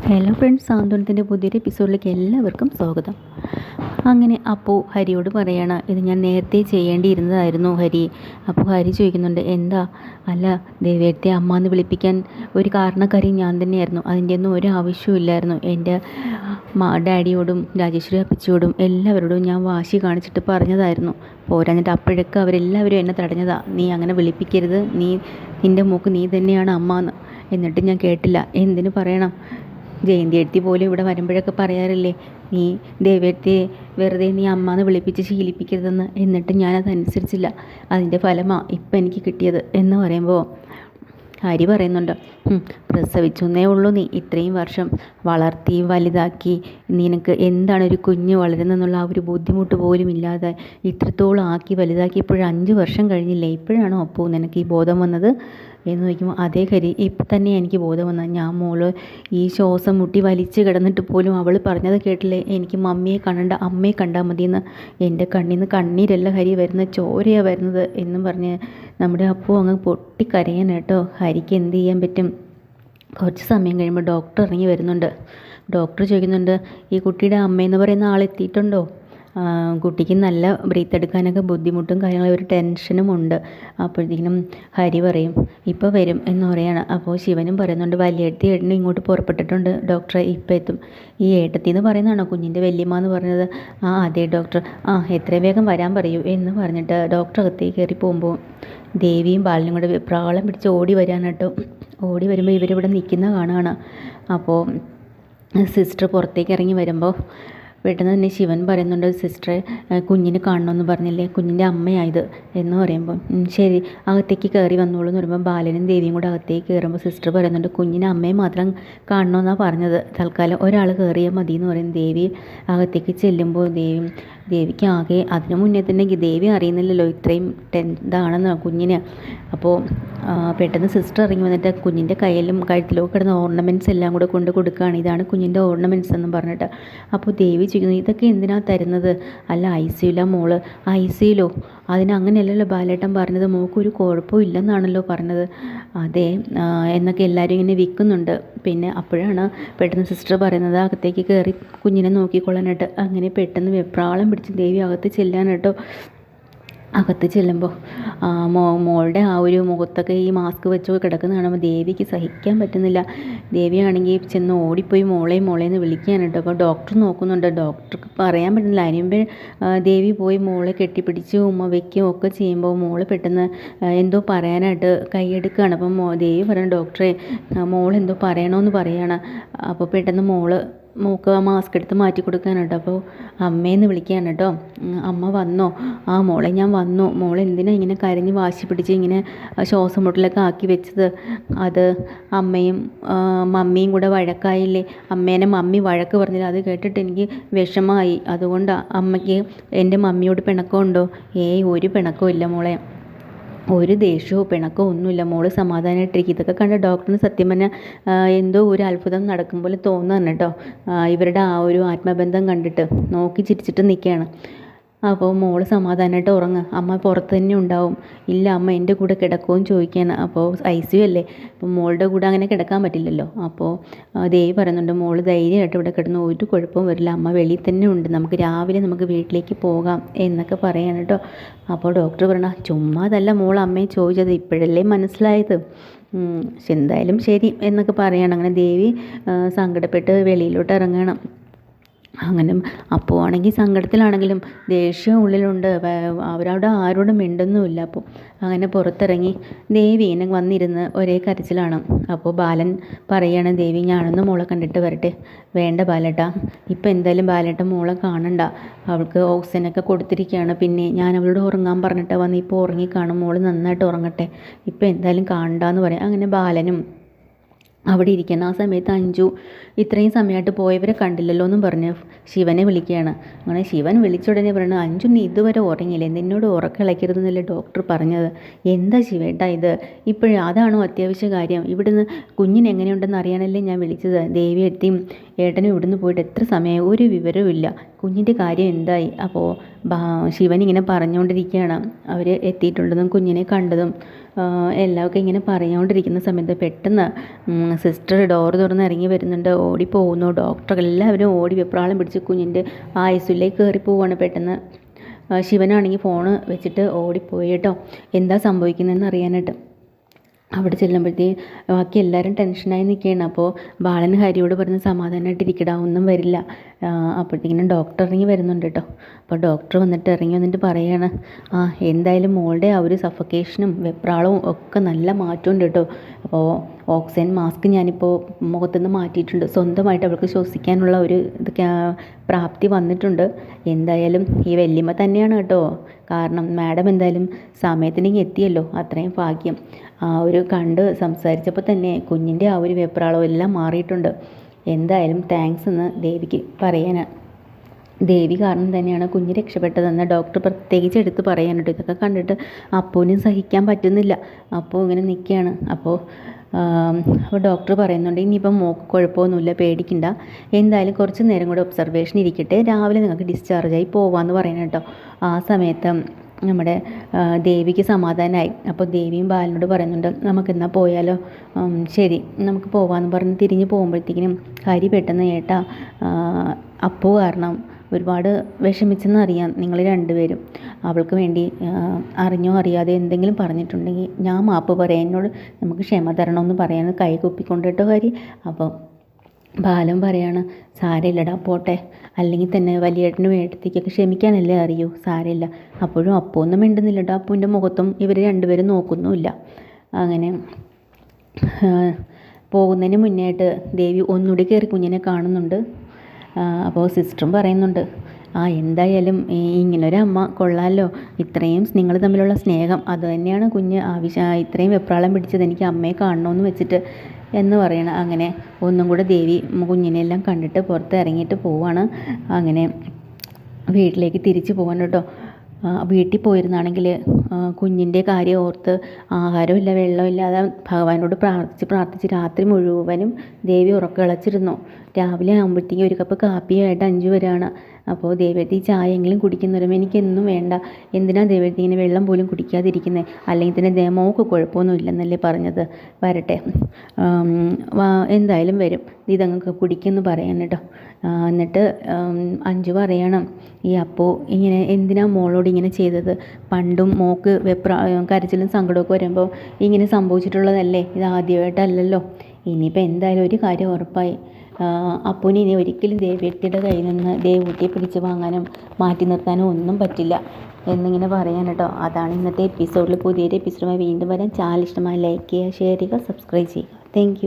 Hello friends, സാന്ത്വനത്തിൻ്റെ പുതിയൊരു എപ്പിസോഡിലേക്ക് എല്ലാവർക്കും സ്വാഗതം. അങ്ങനെ അപ്പോൾ ഹരിയോട് പറയണം, ഇത് ഞാൻ നേരത്തെ ചെയ്യേണ്ടിയിരുന്നതായിരുന്നു ഹരി. അപ്പോൾ ഹരി ചോദിക്കുന്നുണ്ട്, എന്താ? അല്ല, ദേവേട്ടത്തെ അമ്മ എന്ന് വിളിപ്പിക്കാൻ ഒരു കാരണക്കാരി ഞാൻ തന്നെയായിരുന്നു. അതിൻ്റെ ഒന്നും ഒരു ആവശ്യമില്ലായിരുന്നു. എൻ്റെ ഡാഡിയോടും രാജേശ്വരി അപ്പച്ചിയോടും എല്ലാവരോടും ഞാൻ വാശി കാണിച്ചിട്ട് പറഞ്ഞതായിരുന്നു. പോരാഞ്ഞിട്ട് അപ്പോഴൊക്കെ അവരെല്ലാവരും എന്നെ തടഞ്ഞതാ. നീ അങ്ങനെ വിളിപ്പിക്കരുത്, നിൻ്റെ മൂക്ക് നീ തന്നെയാണ് അമ്മ എന്ന്. എന്നിട്ട് ഞാൻ കേട്ടില്ല. എന്തിനു പറയണം? ജയന്തി എഴുത്തി പോലും ഇവിടെ വരുമ്പോഴൊക്കെ പറയാറില്ലേ, നീ ദേവേട്ടത്തെ വെറുതെ നീ അമ്മ എന്ന് വിളിപ്പിച്ച് ശീലിപ്പിക്കരുതെന്ന്. എന്നിട്ട് ഞാനതനുസരിച്ചില്ല. അതിൻ്റെ ഫലമാണ് ഇപ്പം എനിക്ക് കിട്ടിയത് എന്ന് പറയുമ്പോൾ ഹരി പറയുന്നുണ്ട്, പ്രസവിച്ചെന്നേ ഉള്ളൂ, നീ ഇത്രയും വർഷം വളർത്തി വലുതാക്കി, നിനക്ക് എന്താണ് ഒരു കുഞ്ഞ് വളരുന്നെന്നുള്ള ആ ഒരു ബുദ്ധിമുട്ട് പോലും ഇല്ലാതെ ഇത്രത്തോളം ആക്കി വലുതാക്കി ഇപ്പോഴും 5 വർഷം കഴിഞ്ഞില്ലേ, ഇപ്പോഴാണോ അപ്പോൾ നിനക്ക് ഈ ബോധം വന്നത് എന്ന് ചോദിക്കുമ്പോൾ, അതേ ഹരി, ഇപ്പം തന്നെ എനിക്ക് ബോധം വന്നത്. ഞാൻ മോള് ഈ ശ്വാസം മുട്ടി വലിച്ച് കിടന്നിട്ട് പോലും അവൾ പറഞ്ഞത് കേട്ടില്ലേ, എനിക്ക് മമ്മിയെ കാണണ്ട അമ്മയെ കണ്ടാൽ മതിയെന്ന്. എൻ്റെ കണ്ണിൽ നിന്ന് കണ്ണീരല്ല ഹരി വരുന്നത്, ചോരയാണ് വരുന്നത് എന്നും പറഞ്ഞ് നമ്മുടെ അപ്പോൾ അങ്ങ് പൊട്ടിക്കരയാനാട്ടോ. ഹരിക്ക് എന്ത് ചെയ്യാൻ പറ്റും? കുറച്ച് സമയം കഴിയുമ്പോൾ ഡോക്ടർ ഇറങ്ങി വരുന്നുണ്ട്. ഡോക്ടർ ചോദിക്കുന്നുണ്ട്, ഈ കുട്ടിയുടെ അമ്മയെന്ന് പറയുന്ന ആളെത്തിയിട്ടുണ്ടോ? കുട്ടിക്ക് നല്ല ബ്രീത്ത് എടുക്കാനൊക്കെ ബുദ്ധിമുട്ടും കാര്യങ്ങളും ഒരു ടെൻഷനും ഉണ്ട്. അപ്പോഴത്തേക്കിനും ഹരി പറയും, ഇപ്പോൾ വരും എന്ന് പറയാണ്. അപ്പോൾ ശിവനും പറയുന്നുണ്ട്, വലിയേട്ടത്തി ഏട്ടനും ഇങ്ങോട്ട് പുറപ്പെട്ടിട്ടുണ്ട് ഡോക്ടറെ, ഇപ്പം എത്തും. ഈ ഏട്ടത്തി എന്ന് പറയുന്നതാണോ കുഞ്ഞിൻ്റെ വല്യമ്മ എന്ന് പറഞ്ഞത്? അതെ ഡോക്ടർ. എത്രയും വേഗം വരാൻ പറയൂ എന്ന് പറഞ്ഞിട്ട് ഡോക്ടർ അകത്തേക്ക് കയറി പോകുമ്പോൾ ദേവിയും ബാലനും കൂടെ പ്രാളം പിടിച്ച് ഓടി വരാനാട്ടോ. ഓടി വരുമ്പോൾ ഇവരിവിടെ നിൽക്കുന്ന കാണുകയാണ്. അപ്പോൾ സിസ്റ്റർ പുറത്തേക്ക് ഇറങ്ങി വരുമ്പോൾ പെട്ടെന്ന് തന്നെ ശിവൻ പറയുന്നുണ്ട്, സിസ്റ്ററെ കുഞ്ഞിനെ കാണണമെന്ന് പറഞ്ഞില്ലേ, കുഞ്ഞിൻ്റെ അമ്മയായത് എന്ന് പറയുമ്പോൾ ശരി അകത്തേക്ക് കയറി വന്നോളൂ എന്ന് പറയുമ്പോൾ ബാലനും ദേവിയും കൂടെ അകത്തേക്ക് കയറുമ്പോൾ സിസ്റ്റർ പറയുന്നുണ്ട്, കുഞ്ഞിനെ അമ്മയെ മാത്രം കാണണമെന്നാണ് പറഞ്ഞത്, തൽക്കാലം ഒരാൾ കയറിയാൽ മതി എന്ന് പറയും. ദേവി അകത്തേക്ക് ചെല്ലുമ്പോൾ ദേവിക്ക് ആകെ, അതിനു മുന്നേ തന്നെ ദേവി അറിയുന്നില്ലല്ലോ ഇത്രയും ഇതാണെന്ന് കുഞ്ഞിന്. അപ്പോൾ പെട്ടെന്ന് സിസ്റ്റർ ഇറങ്ങി വന്നിട്ട് കുഞ്ഞിൻ്റെ കയ്യിലും കഴുത്തിലോ കിടന്ന ഓർണമെൻറ്റ്സ് എല്ലാം കൂടെ കൊണ്ട് കൊടുക്കുകയാണ്. ഇതാണ് കുഞ്ഞിൻ്റെ ഓർണമെൻറ്റ്സ് എന്ന് പറഞ്ഞിട്ട്. അപ്പോൾ ദേവി ചോദിക്കുന്നു, ഇതൊക്കെ എന്തിനാണ് തരുന്നത്? അല്ല, ICUല മോള്. ICUലോ? അതിനങ്ങനെയല്ലല്ലോ ബാലേട്ടൻ പറഞ്ഞത്, മോൾക്കൊരു കുഴപ്പവും ഇല്ലെന്നാണല്ലോ പറഞ്ഞത്. അതെ എന്നൊക്കെ എല്ലാവരും ഇങ്ങനെ വിൽക്കുന്നുണ്ട്. പിന്നെ അപ്പോഴാണ് പെട്ടെന്ന് സിസ്റ്റർ പറയുന്നത്, അകത്തേക്ക് കയറി കുഞ്ഞിനെ നോക്കിക്കൊള്ളാനായിട്ട്. അങ്ങനെ പെട്ടെന്ന് വെപ്രാളം പിടിച്ച് ദേവി അകത്ത് ചെല്ലാനായിട്ടോ. അകത്ത് ചെല്ലുമ്പോൾ മോളുടെ ആ ഒരു മുഖത്തൊക്കെ ഈ മാസ്ക് വെച്ച് കിടക്കുന്ന കാണുമ്പോൾ ദേവിക്ക് സഹിക്കാൻ പറ്റുന്നില്ല. ദേവിയാണെങ്കിൽ ചെന്ന് ഓടിപ്പോയി മോളേന്ന് വിളിക്കാനുണ്ട്. അപ്പോൾ ഡോക്ടർ നോക്കുന്നുണ്ട്. ഡോക്ടർക്ക് പറയാൻ പറ്റുന്നില്ല. അതിനുമ്പേ ദേവി പോയി മോളെ കെട്ടിപ്പിടിച്ച് ഉമ്മ വയ്ക്കുകയും ഒക്കെ ചെയ്യുമ്പോൾ മോള് പെട്ടെന്ന് എന്തോ പറയാനായിട്ട് കൈയെടുക്കുകയാണ്. അപ്പം ദേവി പറയുന്നത്, ഡോക്ടറെ മോളെന്തോ പറയണമെന്ന് പറയുകയാണ്. അപ്പോൾ പെട്ടെന്ന് മോൾക്ക് മാസ്ക് എടുത്ത് മാറ്റി കൊടുക്കാനുണ്ട്. അപ്പോൾ അമ്മയെന്ന് വിളിക്കുകയാണ് കേട്ടോ. അമ്മ വന്നോ? മോളെ ഞാൻ വന്നു. മോൾ എന്തിനാ ഇങ്ങനെ കരഞ്ഞ് വാശി പിടിച്ച് ഇങ്ങനെ ശ്വാസം മുട്ടലൊക്കെ ആക്കി വെച്ചത്? അത് അമ്മയും മമ്മിയും കൂടെ വഴക്കായില്ലേ? അമ്മേനെ മമ്മി വഴക്ക് പറഞ്ഞില്ല, അത് കേട്ടിട്ട് എനിക്ക് വിഷമമായി. അതുകൊണ്ടാണ്. അമ്മയ്ക്ക് എൻ്റെ മമ്മിയോട് പിണക്കമുണ്ടോ? ഒരു പിണക്കവും ഇല്ല മോളെ, ഒരു ദേഷ്യമോ പിണക്കോ ഒന്നുമില്ല. മോള് സമാധാനമായിട്ടിരിക്കും. ഇതൊക്കെ കണ്ട ഡോക്ടറിന് സത്യം പറഞ്ഞാൽ എന്തോ ഒരു അത്ഭുതം നടക്കും പോലെ തോന്നുന്നു കേട്ടോ. ഇവരുടെ ആ ഒരു ആത്മബന്ധം കണ്ടിട്ട് നോക്കി ചിരിച്ചിട്ട് നിൽക്കുകയാണ്. അപ്പോൾ മോള് സമാധാനമായിട്ട് ഉറങ്ങുക, അമ്മ പുറത്ത് തന്നെ ഉണ്ടാവും. ഇല്ല, അമ്മ എൻ്റെ കൂടെ കിടക്കുമെന്ന് ചോദിക്കുകയാണ്. അപ്പോൾ ICU അല്ലേ, അപ്പോൾ മോളുടെ കൂടെ അങ്ങനെ കിടക്കാൻ പറ്റില്ലല്ലോ. അപ്പോൾ ദേവി പറയുന്നുണ്ട്, മോള് ധൈര്യമായിട്ട് ഇവിടെ കിടന്ന് ഒരു കുഴപ്പവും വരില്ല, അമ്മ വെളിയിൽ തന്നെ ഉണ്ട്, രാവിലെ നമുക്ക് വീട്ടിലേക്ക് പോകാം എന്നൊക്കെ പറയാണ് കേട്ടോ. അപ്പോൾ ഡോക്ടർ പറഞ്ഞ, ചുമ്മാ അതല്ല മോൾ അമ്മയെ ചോദിച്ചത്, ഇപ്പോഴല്ലേ മനസ്സിലായത്. എന്തായാലും ശരി എന്നൊക്കെ പറയണം. അങ്ങനെ ദേവി സങ്കടപ്പെട്ട് വെളിയിലോട്ട് ഇറങ്ങണം. അങ്ങനെ അപ്പോൾ ആണെങ്കിൽ സങ്കടത്തിലാണെങ്കിലും ദേഷ്യം ഉള്ളിലുണ്ട്. അവരവിടെ ആരോടും മിണ്ടുന്നുമില്ല. അപ്പോൾ അങ്ങനെ പുറത്തിറങ്ങി ദേവി ഇങ്ങനെ വന്നിരുന്ന് ഒരേ കരച്ചിലാണ്. അപ്പോൾ ബാലൻ പറയാണ്, ദേവി ഞാനൊന്ന് മോളെ കണ്ടിട്ട് വരട്ടെ. വേണ്ട ബാലേട്ടാ, ഇപ്പം എന്തായാലും ബാലേട്ടൻ മോളെ കാണണ്ട, അവൾക്ക് ഓക്സിജനൊക്കെ കൊടുത്തിരിക്കുകയാണ്. പിന്നെ ഞാൻ അവളോട് ഉറങ്ങാൻ പറഞ്ഞിട്ട് വന്ന് ഇപ്പോൾ ഉറങ്ങിക്കാണും, മോള് നന്നായിട്ട് ഉറങ്ങട്ടെ, ഇപ്പം എന്തായാലും കാണണ്ടെന്ന് പറയാം. അങ്ങനെ ബാലനും അവിടെ ഇരിക്കണം. ആ സമയത്ത് അഞ്ജു ഇത്രയും സമയമായിട്ട് പോയവരെ കണ്ടില്ലല്ലോ എന്നും പറഞ്ഞ് ശിവനെ വിളിക്കുകയാണ്. അങ്ങനെ ശിവൻ വിളിച്ചുടനെ പറയുന്നത്, അഞ്ജു നീ ഇതുവരെ ഉറങ്ങിയില്ലേ, നിന്നോട് ഉറക്കളയ്ക്കരുതെന്നല്ലേ ഡോക്ടർ പറഞ്ഞത്? എന്താ ശിവേട്ടാ ഇത്? ഇപ്പോഴും അതാണോ അത്യാവശ്യ കാര്യം? ഇവിടുന്ന് കുഞ്ഞിന് എങ്ങനെയുണ്ടെന്ന് അറിയാനല്ലേ ഞാൻ വിളിച്ചത്. ദേവിയെത്തിയും ഏട്ടനും ഇവിടുന്ന് പോയിട്ട് എത്ര സമയമായി, ഒരു വിവരവും ഇല്ല. കുഞ്ഞിൻ്റെ കാര്യം എന്തായി? അപ്പോൾ ശിവൻ ഇങ്ങനെ പറഞ്ഞുകൊണ്ടിരിക്കുകയാണ്. അവർ എത്തിയിട്ടുള്ളതും കുഞ്ഞിനെ കണ്ടതും എല്ലാമൊക്കെ ഇങ്ങനെ പറഞ്ഞുകൊണ്ടിരിക്കുന്ന സമയത്ത് പെട്ടെന്ന് സിസ്റ്റർ ഡോർ തുറന്ന് ഇറങ്ങി വരുന്നുണ്ട്. ഓടിപ്പോകുന്നു. ഡോക്ടർ എല്ലാവരും ഓടി വെപ്രാളം പിടിച്ച് കുഞ്ഞിൻ്റെ ഐസിയുലേക്ക് കയറി പോവുകയാണ്. പെട്ടെന്ന് ശിവനാണെങ്കിൽ ഫോണ് വെച്ചിട്ട് ഓടിപ്പോയി കേട്ടോ, എന്താ സംഭവിക്കുന്നതെന്ന് അറിയാനായിട്ട്. അവിടെ ചെല്ലുമ്പോഴത്തേക്കും ബാക്കി എല്ലാവരും ടെൻഷനായി നിൽക്കുകയാണ്. അപ്പോൾ ബാലൻ ഹരിയോട് പറഞ്ഞ് സമാധാനമായിട്ട് ഇരിക്കടാ, ഒന്നും വരില്ല. അപ്പോഴത്തേക്കിനും ഡോക്ടർ ഇറങ്ങി വരുന്നുണ്ട് കേട്ടോ. അപ്പോൾ ഡോക്ടർ ഇറങ്ങി വന്നിട്ട് പറയുകയാണ്, എന്തായാലും മോളുടെ ആ ഒരു സഫക്കേഷനും വെപ്രാളവും ഒക്കെ നല്ല മാറ്റമുണ്ട് കേട്ടോ. അപ്പോൾ ഓക്സിജൻ മാസ്ക് ഞാനിപ്പോൾ മുഖത്തുനിന്ന് മാറ്റിയിട്ടുണ്ട്. സ്വന്തമായിട്ട് അവൾക്ക് ശ്വസിക്കാനുള്ള ഒരു പ്രാപ്തി വന്നിട്ടുണ്ട്. എന്തായാലും ഈ വല്യമ്മ തന്നെയാണ് കേട്ടോ കാരണം. മാഡം എന്തായാലും സമയത്തിനെങ്കിൽ എത്തിയല്ലോ, അത്രയും ഭാഗ്യം. ആ ഒരു കണ്ട് സംസാരിച്ചപ്പോൾ തന്നെ കുഞ്ഞിൻ്റെ ആ ഒരു വെപ്രാളവും എല്ലാം മാറിയിട്ടുണ്ട്. എന്തായാലും താങ്ക്സ് എന്ന് ദേവിക്ക് പറയാനാണ്. ദേവി കാരണം തന്നെയാണ് കുഞ്ഞ് രക്ഷപ്പെട്ടതെന്ന് ഡോക്ടർ പ്രത്യേകിച്ച് എടുത്ത് പറയാനുണ്ട്. ഇതൊക്കെ കണ്ടിട്ട് അപ്പൂനും സഹിക്കാൻ പറ്റുന്നില്ല. അപ്പൂ ഇങ്ങനെ നിൽക്കുകയാണ്. അപ്പോൾ ഡോക്ടർ പറയുന്നുണ്ട്, ഇനിയിപ്പം മോൾക്ക് കുഴപ്പമൊന്നുമില്ല, പേടിക്കണ്ട. എന്തായാലും കുറച്ച് നേരം കൂടെ ഒബ്സർവേഷൻ ഇരിക്കട്ടെ, രാവിലെ നിങ്ങൾക്ക് ഡിസ്ചാർജായി പോവാമെന്ന് പറയണം കേട്ടോ. ആ സമയത്ത് നമ്മുടെ ദേവിക്ക് സമാധാനമായി. അപ്പോൾ ദേവിയും ബാലനോട് പറയുന്നുണ്ട്, നമുക്കെന്നാൽ പോയാലോ? ശരി, നമുക്ക് പോവാമെന്ന് പറഞ്ഞ് തിരിഞ്ഞ് പോകുമ്പോഴത്തേക്കിനും ഹരി പെട്ടെന്ന് ഏട്ടാ, അപ്പു കാരണം ഒരുപാട് വിഷമിച്ചെന്നറിയാം നിങ്ങൾ രണ്ടുപേരും. അവൾക്ക് വേണ്ടി അറിഞ്ഞോ അറിയാതെ എന്തെങ്കിലും പറഞ്ഞിട്ടുണ്ടെങ്കിൽ ഞാൻ മാപ്പ് പറയാം, എന്നോട് നമുക്ക് ക്ഷമ തരണമെന്ന് പറയാൻ കൈ കുപ്പിക്കൊണ്ടിട്ടോ ഹരി. അപ്പോൾ ബാലൻ പറയാണ്, സാരമില്ലടാ പോട്ടെ, അല്ലെങ്കിൽ തന്നെ വലിയേട്ടനും ഏട്ടത്തേക്കൊക്കെ ക്ഷമിക്കാനല്ലേ അറിയൂ, സാരമില്ല. അപ്പോഴും അപ്പൊന്നും മിണ്ടുന്നില്ലട്ടോ. അപ്പൂൻ്റെ മുഖത്തും ഇവർ രണ്ടുപേരും നോക്കുന്നുമില്ല. അങ്ങനെ പോകുന്നതിന് മുന്നേ ആയിട്ട് ദേവി ഒന്നുകൂടി കയറി കുഞ്ഞിനെ കാണുന്നുണ്ട്. അപ്പോൾ സിസ്റ്ററും പറയുന്നുണ്ട്, എന്തായാലും ഇങ്ങനൊരു അമ്മ കൊള്ളാമല്ലോ, ഇത്രയും നിങ്ങൾ തമ്മിലുള്ള സ്നേഹം അത് തന്നെയാണ് കുഞ്ഞ് ഇത്രയും വെപ്രാളം പിടിച്ചത്, എനിക്ക് അമ്മയെ കാണണമെന്ന് വെച്ചിട്ട് എന്ന് പറയണം. അങ്ങനെ ഒന്നും കൂടെ ദേവി കുഞ്ഞിനെല്ലാം കണ്ടിട്ട് പുറത്ത് ഇറങ്ങിയിട്ട് പോവാണ്. അങ്ങനെ വീട്ടിലേക്ക് തിരിച്ചു പോകാൻ കേട്ടോ. വീട്ടിൽ പോയിരുന്നാണെങ്കിൽ കുഞ്ഞിൻ്റെ കാര്യം ഓർത്ത് ആഹാരമില്ല വെള്ളമില്ലാതെ ഭഗവാനോട് പ്രാർത്ഥിച്ച് രാത്രി മുഴുവനും ദേവി ഉറക്കളച്ചിരുന്നു. രാവിലെ ആകുമ്പോഴത്തേക്കും ഒരു കപ്പ് കാപ്പിയായിട്ട് 5 വരെയാണ്. അപ്പോൾ ദേവത്തി ചായയെങ്കിലും കുടിക്കുന്നവരും എനിക്കൊന്നും വേണ്ട, എന്തിനാ ദേവത്തി ഇങ്ങനെ വെള്ളം പോലും കുടിക്കാതിരിക്കുന്നത്, അല്ലെങ്കിൽ തന്നെ മോൾക്ക് കുഴപ്പമൊന്നും ഇല്ലെന്നല്ലേ പറഞ്ഞത്, വരട്ടെ, എന്തായാലും വരും, ഇതങ്ങൾക്ക് കുടിക്കുമെന്ന് പറയാൻ കേട്ടോ. എന്നിട്ട് 5 പറയണം, ഈ അപ്പോൾ ഇങ്ങനെ എന്തിനാ മോളോട് ഇങ്ങനെ ചെയ്തത്, പണ്ടും മോൾക്ക് കരച്ചിലും സങ്കടമൊക്കെ വരുമ്പോൾ ഇങ്ങനെ സംഭവിച്ചിട്ടുള്ളതല്ലേ, ഇത് ആദ്യമായിട്ടല്ലല്ലോ. ഇനിയിപ്പോൾ എന്തായാലും ഒരു കാര്യം ഉറപ്പായി, അപ്പൂന് ഇനി ഒരിക്കലും ദേവ്യത്തിയുടെ കയ്യിൽ നിന്ന് ദേവൂട്ടിയെ പിടിച്ച് വാങ്ങാനും മാറ്റി നിർത്താനും ഒന്നും പറ്റില്ല എന്നിങ്ങനെ പറയാൻ കേട്ടോ. അതാണ് ഇന്നത്തെ എപ്പിസോഡിൽ. പുതിയൊരു എപ്പിസോഡുമായി വീണ്ടും വരാൻ. ചാനൽ ഇഷ്ടമായി ലൈക്ക് ചെയ്യുക, ഷെയർ ചെയ്യുക, സബ്സ്ക്രൈബ് ചെയ്യുക. താങ്ക്